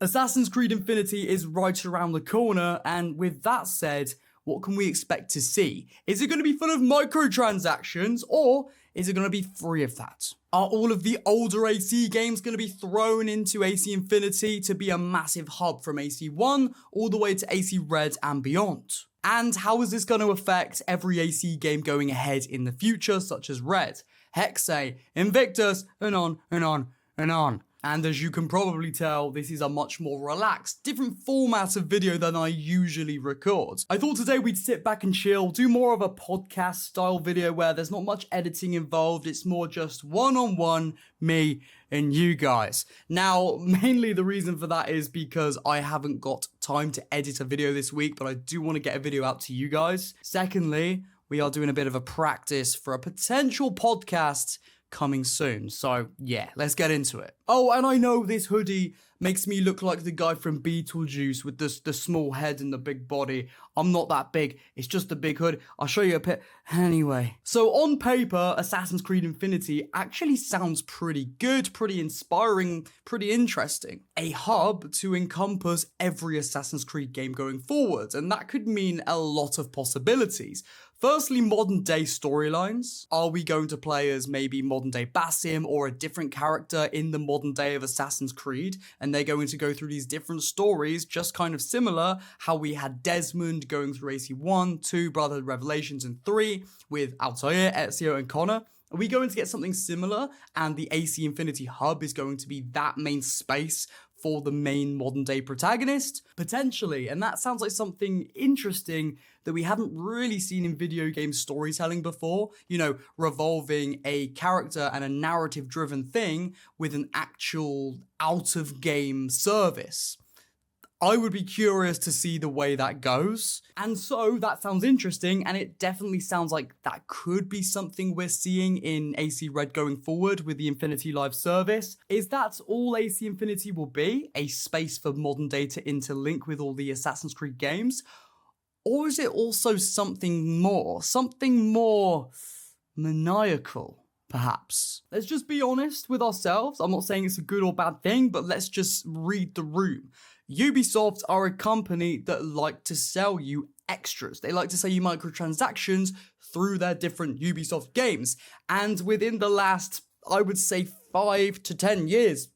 Assassin's Creed Infinity is right around the corner, and with that said, what can we expect to see? Is it going to be full of microtransactions, or is it going to be free of that? Are all of the older AC games going to be thrown into AC Infinity to be a massive hub from AC 1 all the way to AC Red and beyond? And how is this going to affect every AC game going ahead in the future, such as Red, Hexe, Invictus, and on and on and on? And as you can probably tell, this is a much more relaxed, different format of video than I usually record. I thought today we'd sit back and chill, do more of a podcast style video where there's not much editing involved, it's more just one-on-one, me and you guys. Now, mainly the reason for that is because I haven't got time to edit a video this week, but I do want to get a video out to you guys. Secondly, we are doing a bit of a practice for a potential podcast coming soon. So yeah, let's get into it. Oh, and I know this hoodie makes me look like the guy from Beetlejuice with the small head and the big body. I'm not that big, it's just a big hood. I'll show you a bit. Anyway, so on paper, Assassin's Creed Infinity actually sounds pretty good, pretty inspiring, pretty interesting. A hub to encompass every Assassin's Creed game going forward, and that could mean a lot of possibilities. Firstly, modern day storylines. Are we going to play as maybe modern day Basim or a different character in the modern day of Assassin's Creed? And they're going to go through these different stories, just kind of similar how we had Desmond going through AC1, 2, Brotherhood Revelations, and 3 with Altair, Ezio, and Connor. Are we going to get something similar? And the AC Infinity Hub is going to be that main space for the main modern day protagonist? Potentially, and that sounds like something interesting that we haven't really seen in video game storytelling before, you know, revolving a character and a narrative driven thing with an actual out of game service. I would be curious to see the way that goes. And so that sounds interesting, and it definitely sounds like that could be something we're seeing in AC Red going forward with the Infinity Live service. Is that all AC Infinity will be? A space for modern day to interlink with all the Assassin's Creed games? Or is it also something more maniacal? Perhaps. Let's just be honest with ourselves. I'm not saying it's a good or bad thing, but let's just read the room. Ubisoft are a company that like to sell you extras. They like to sell you microtransactions through their different Ubisoft games. And within the last, I would say 5 to 10 years,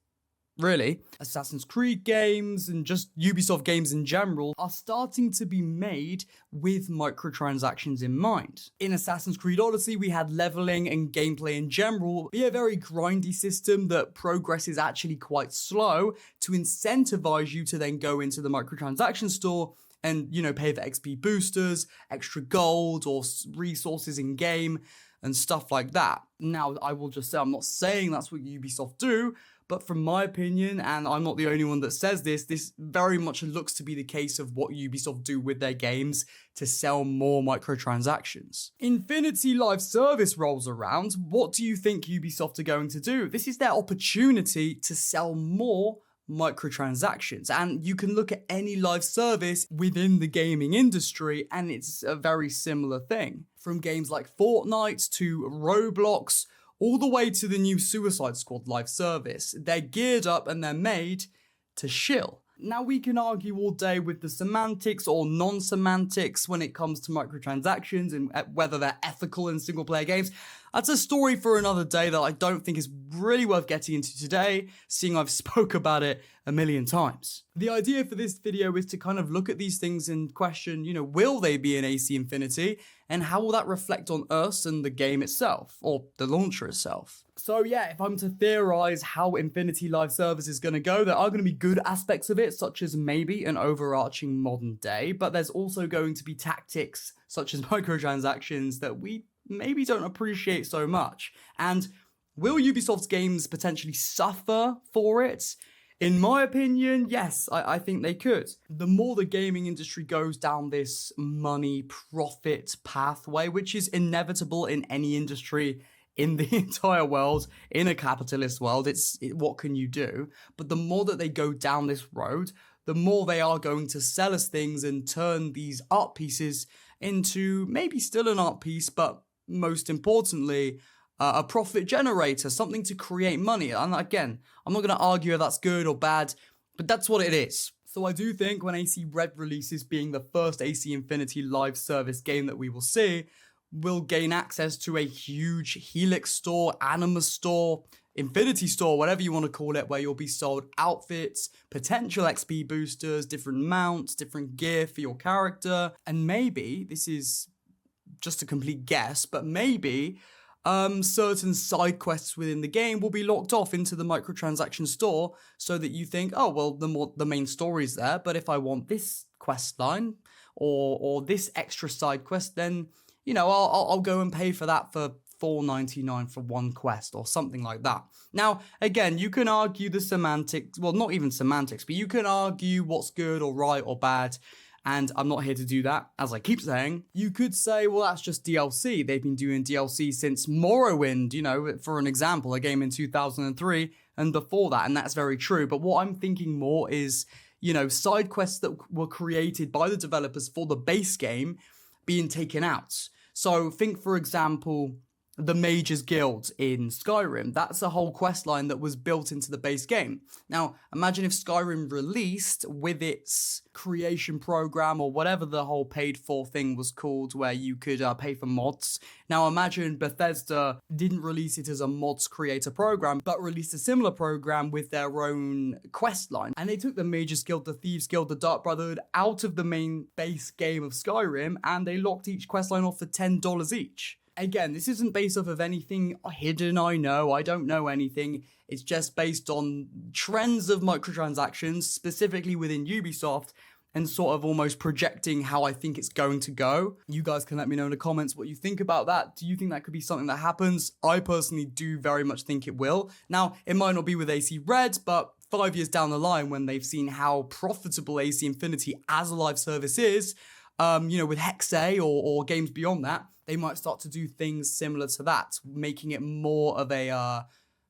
really, Assassin's Creed games and just Ubisoft games in general are starting to be made with microtransactions in mind. In Assassin's Creed Odyssey, we had leveling and gameplay in general be a very grindy system that progress is actually quite slow to incentivize you to then go into the microtransaction store and, you know, pay for XP boosters, extra gold or resources in game and stuff like that. Now, I will just say, I'm not saying that's what Ubisoft do, but from my opinion, and I'm not the only one that says this, this very much looks to be the case of what Ubisoft do with their games to sell more microtransactions. Infinity Live Service rolls around. What do you think Ubisoft are going to do? This is their opportunity to sell more microtransactions, and you can look at any live service within the gaming industry and it's a very similar thing. From games like Fortnite to Roblox, all the way to the new Suicide Squad live service. They're geared up and they're made to shill. Now we can argue all day with the semantics or non-semantics when it comes to microtransactions and whether they're ethical in single player games. That's a story for another day that I don't think is really worth getting into today, seeing I've spoke about it a million times. The idea for this video is to kind of look at these things and question, you know, will they be in AC Infinity? And how will that reflect on us and the game itself, or the launcher itself? So yeah, if I'm to theorize how Infinity Live Service is going to go, there are going to be good aspects of it, such as maybe an overarching modern day, but there's also going to be tactics, such as microtransactions, that we maybe don't appreciate so much. And will Ubisoft's games potentially suffer for it? In my opinion, yes, I think they could. The more the gaming industry goes down this money profit pathway, which is inevitable in any industry in the entire world, in a capitalist world, what can you do? But the more that they go down this road, the more they are going to sell us things and turn these art pieces into maybe still an art piece, but most importantly, a profit generator, something to create money. And again, I'm not going to argue if that's good or bad. But that's what it is. So I do think when AC Red releases, being the first AC Infinity live service game that we will see, we'll gain access to a huge Helix store, Anima store, Infinity store, whatever you want to call it, where you'll be sold outfits, potential XP boosters, different mounts, different gear for your character, and maybe, this is just a complete guess, but maybe certain side quests within the game will be locked off into the microtransaction store so that you think, oh, well, the main story's there, but if I want this quest line or this extra side quest, then, you know, I'll go and pay for that for $4.99 for one quest or something like that. Now, again, you can argue the semantics, well, not even semantics, but you can argue what's good or right or bad. And I'm not here to do that, as I keep saying. You could say, well, that's just DLC. They've been doing DLC since Morrowind, you know, for an example, a game in 2003 and before that, and that's very true. But what I'm thinking more is, you know, side quests that were created by the developers for the base game being taken out. So think, for example, the Mages Guild in Skyrim. That's a whole quest line that was built into the base game. Now, imagine if Skyrim released with its creation program or whatever the whole paid for thing was called, where you could pay for mods. Now, imagine Bethesda didn't release it as a mods creator program, but released a similar program with their own quest line. And they took the Mages Guild, the Thieves Guild, the Dark Brotherhood out of the main base game of Skyrim, and they locked each quest line off for $10 each. Again, this isn't based off of anything hidden, I don't know anything. It's just based on trends of microtransactions, specifically within Ubisoft, and sort of almost projecting how I think it's going to go. You guys can let me know in the comments what you think about that. Do you think that could be something that happens? I personally do very much think it will. Now, it might not be with AC Red, but 5 years down the line, when they've seen how profitable AC Infinity as a live service is, you know, with Hexe or games beyond that, they might start to do things similar to that, making it more of a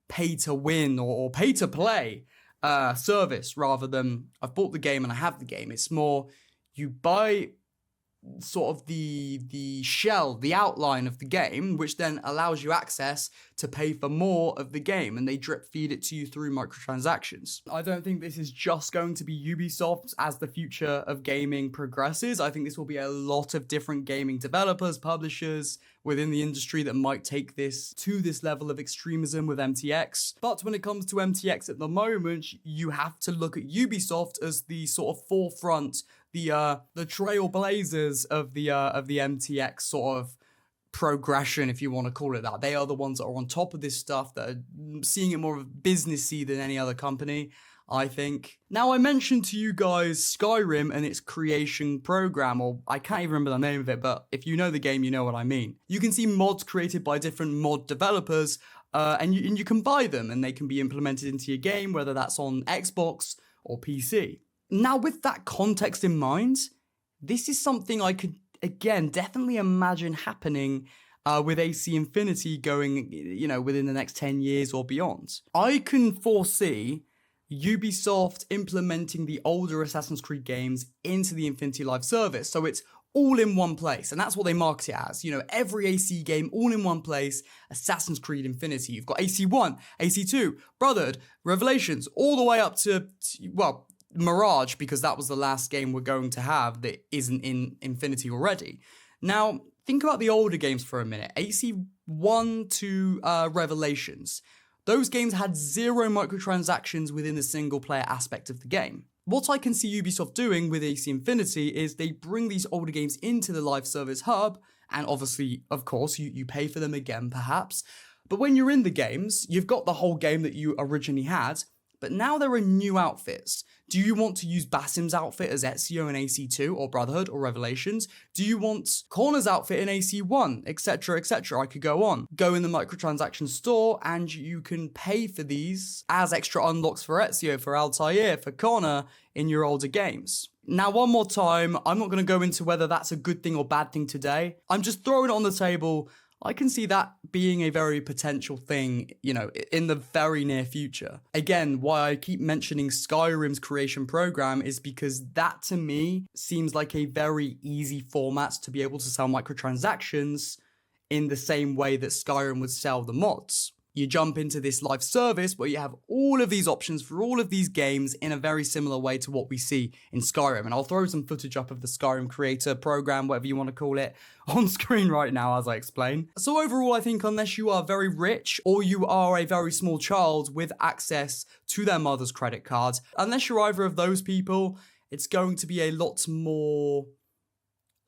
pay-to-win or pay-to-play service rather than I've bought the game and I have the game. It's more you buy sort of the shell, the outline of the game, which then allows you access to pay for more of the game, and they drip feed it to you through microtransactions. I don't think this is just going to be Ubisoft as the future of gaming progresses. I think this will be a lot of different gaming developers, publishers within the industry that might take this to this level of extremism with MTX. But when it comes to MTX at the moment, you have to look at Ubisoft as the sort of forefront, the trailblazers of the MTX sort of progression, if you want to call it that. They are the ones that are on top of this stuff, that are seeing it more of businessy than any other company, I think. Now, I mentioned to you guys Skyrim and its creation program, or I can't even remember the name of it, but if you know the game, you know what I mean. You can see mods created by different mod developers, and you can buy them, and they can be implemented into your game, whether that's on Xbox or PC. Now, with that context in mind, this is something I could, again, definitely imagine happening with AC Infinity going, you know, within the next 10 years or beyond. I can foresee Ubisoft implementing the older Assassin's Creed games into the Infinity Live service, so it's all in one place, and that's what they market it as. You know, every AC game all in one place, Assassin's Creed Infinity. You've got AC1, AC2, Brotherhood, Revelations, all the way up to, well, Mirage, because that was the last game we're going to have that isn't in Infinity already. Now, think about the older games for a minute. AC1 to Revelations. Those games had 0 microtransactions within the single-player aspect of the game. What I can see Ubisoft doing with AC Infinity is they bring these older games into the live service hub, and obviously, of course, you pay for them again, perhaps. But when you're in the games, you've got the whole game that you originally had, but now there are new outfits. Do you want to use Basim's outfit as Ezio in AC2 or Brotherhood or Revelations? Do you want Corner's outfit in AC1, etc., etc.? I could go on. Go in the microtransaction store and you can pay for these as extra unlocks for Ezio, for Altair, for Corner in your older games. Now, one more time, I'm not going to go into whether that's a good thing or bad thing today. I'm just throwing it on the table. I can see that being a very potential thing, you know, in the very near future. Again, why I keep mentioning Skyrim's creation program is because that, to me, seems like a very easy format to be able to sell microtransactions in the same way that Skyrim would sell the mods. You jump into this live service where you have all of these options for all of these games in a very similar way to what we see in Skyrim. And I'll throw some footage up of the Skyrim creator program, whatever you want to call it, on screen right now as I explain. So overall, I think unless you are very rich or you are a very small child with access to their mother's credit cards, unless you're either of those people, it's going to be a lot more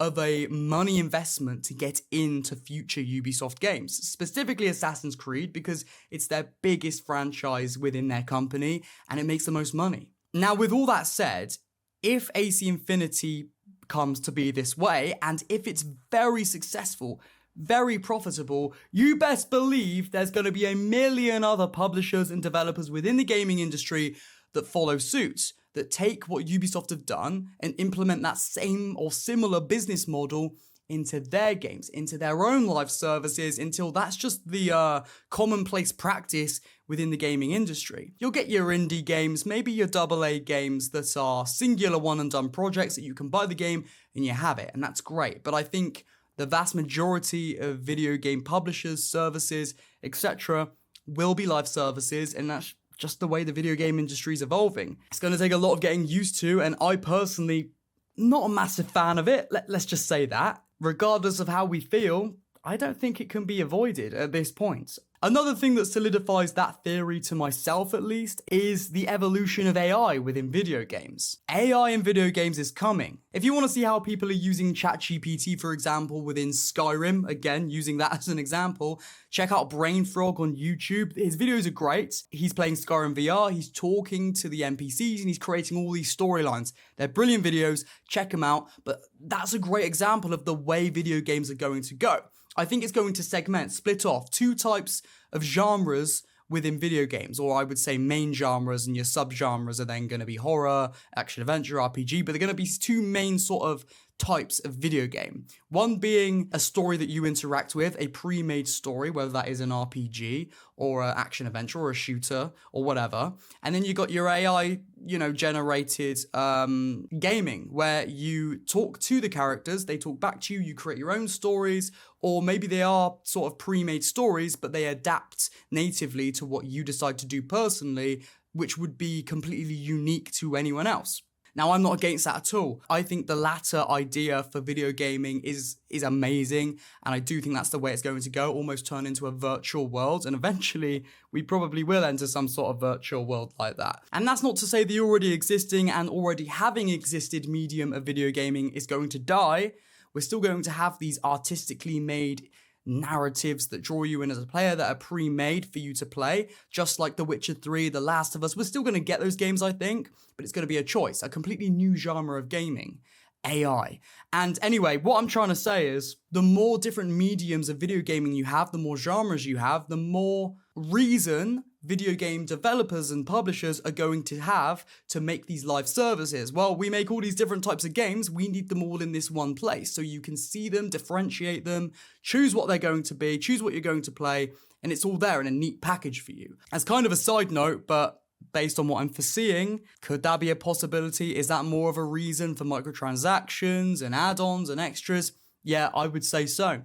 of a money investment to get into future Ubisoft games, specifically Assassin's Creed, because it's their biggest franchise within their company and it makes the most money. Now, with all that said, if AC Infinity comes to be this way, and if it's very successful, very profitable, you best believe there's going to be a million other publishers and developers within the gaming industry that follow suit, that take what Ubisoft have done and implement that same or similar business model into their games, into their own live services, until that's just the commonplace practice within the gaming industry. You'll get your indie games, maybe your AA games that are singular one and done projects that you can buy the game and you have it, and that's great. But I think the vast majority of video game publishers, services, etc. will be live services, and that's just the way the video game industry is evolving. It's going to take a lot of getting used to, and I personally, not a massive fan of it, let's just say that. Regardless of how we feel, I don't think it can be avoided at this point. Another thing that solidifies that theory, to myself at least, is the evolution of AI within video games. AI in video games is coming. If you want to see how people are using ChatGPT, for example, within Skyrim, again, using that as an example, check out Brainfrog on YouTube. His videos are great. He's playing Skyrim VR, he's talking to the NPCs, and he's creating all these storylines. They're brilliant videos, check them out, but that's a great example of the way video games are going to go. I think it's going to segment, split off two types of genres within video games, or I would say main genres, and your subgenres are then going to be horror, action-adventure, RPG, but they're going to be two main sort of types of video game. One being a story that you interact with, a pre-made story, whether that is an RPG or an action-adventure or a shooter or whatever. And then you got your AI, generated gaming, where you talk to the characters, they talk back to you, you create your own stories, or maybe they are sort of pre-made stories, but they adapt natively to what you decide to do personally, which would be completely unique to anyone else. Now, I'm not against that at all. I think the latter idea for video gaming is amazing, and I do think that's the way it's going to go, almost turn into a virtual world, and eventually we probably will enter some sort of virtual world like that. And that's not to say the already existing and already having existed medium of video gaming is going to die. We're still going to have these artistically made narratives that draw you in as a player that are pre-made for you to play, just like The Witcher 3, The Last of Us. We're still going to get those games, I think, but it's going to be a choice, a completely new genre of gaming, AI. And anyway, what I'm trying to say is the more different mediums of video gaming you have, the more genres you have, the more reason video game developers and publishers are going to have to make these live services. Well, we make all these different types of games, we need them all in this one place so you can see them, differentiate them, choose what they're going to be, choose what you're going to play, and it's all there in a neat package for you. As kind of a side note, but based on what I'm foreseeing, could that be a possibility? Is that more of a reason for microtransactions and add-ons and extras? Yeah, I would say so.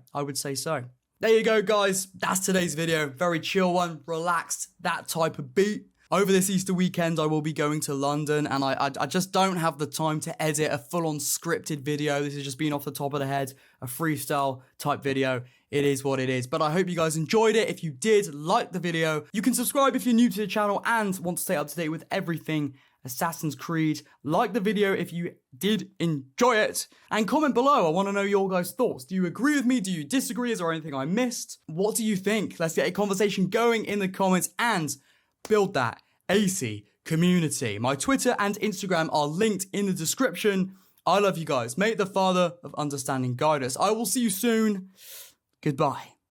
There you go, guys. That's today's video. Very chill one, relaxed, that type of beat. Over this Easter weekend, I will be going to London, and I just don't have the time to edit a full-on scripted video. This has just been off the top of the head, a freestyle type video. It is what it is. But I hope you guys enjoyed it. If you did, like the video. You can subscribe if you're new to the channel and want to stay up to date with everything Assassin's Creed. Like the video if you did enjoy it, and comment below. I want to know your guys' thoughts. Do you agree with me? Do you disagree? Is there anything I missed? What do you think? Let's get a conversation going in the comments and build that AC community. My Twitter and Instagram are linked in the description. I love you guys. May the Father of Understanding guide us. I will see you soon. Goodbye.